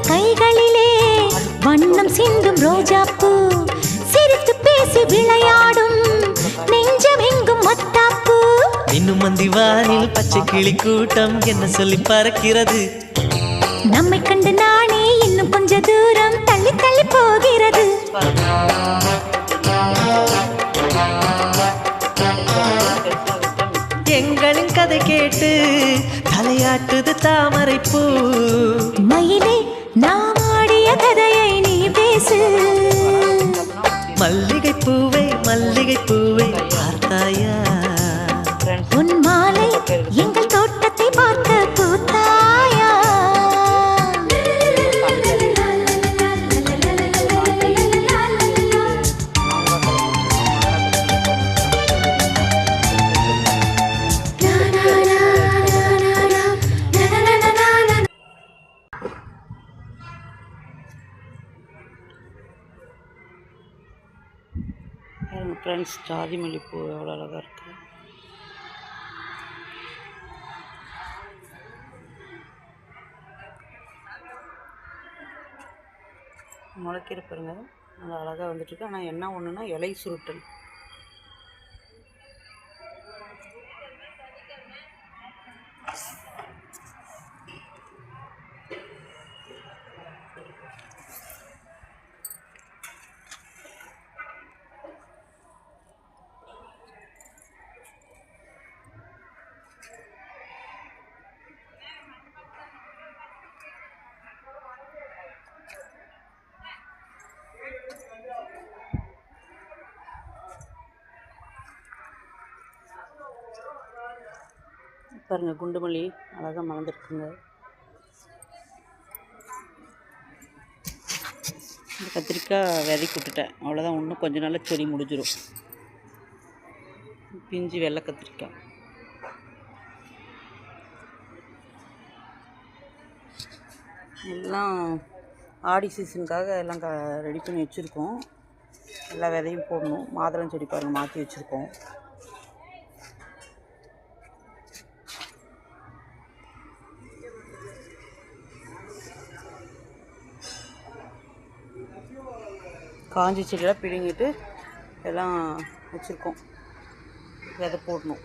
கைகளிலே வண்ணம் சிந்தும் ரோஜாப்பூ, சிரித்து பேசி விளையாடும் நெஞ்சம் எங்கும் மத்தாப்பூ. இன்னும் மந்திவானில் பச்சை கிளி கூட்டம் என்ன சொல்லி பறக்கிறது. நம்மை கண்டு நானே இன்னும் கொஞ்ச தூரம் தள்ளி தள்ளி போகிறது. எங்களின் கதை கேட்டு தலையாட்டுது தாமரை பூ. மயிலே நாம் ஆடிய கதையை நீ பேசு. மல்லிகை பூவை மல்லிகை பூவை பார்த்தாயா, உன் மாலை எங்கள் தோட்டத்தை பார்க்க பூத்தாயா. ஃப்ரெண்ட்ஸ், ஜாதி மல்லிப்பூ எவ்வளோ அழகாக இருக்குது. முளைக்கிற பாருங்க, நல்லா அழகாக வந்துட்டுருக்கு. ஆனால் என்ன ஒன்றுனா இலை சுருட்டல். பாருங்கள், குண்டுமல்லி அழகாக மலர்ந்துருக்குங்க. இந்த கத்திரிக்காய் விதைக்கு விட்டுட்டேன், அவ்வளோதான். இன்னும் கொஞ்ச நாளில் செடி முடிஞ்சிடும். பிஞ்சு வெள்ளை கத்திரிக்காய். எல்லாம் ஆடி சீசனுக்காக எல்லாம் ரெடி பண்ணி வச்சுருக்கோம். எல்லா விதையும் போடணும். மாதுளம் செடி பாருங்கள், மாற்றி வச்சுருக்கோம். காஞ்சி செடியெல்லாம் பிடுங்கிட்டு எல்லாம் வச்சுருக்கோம். விதை போடணும்.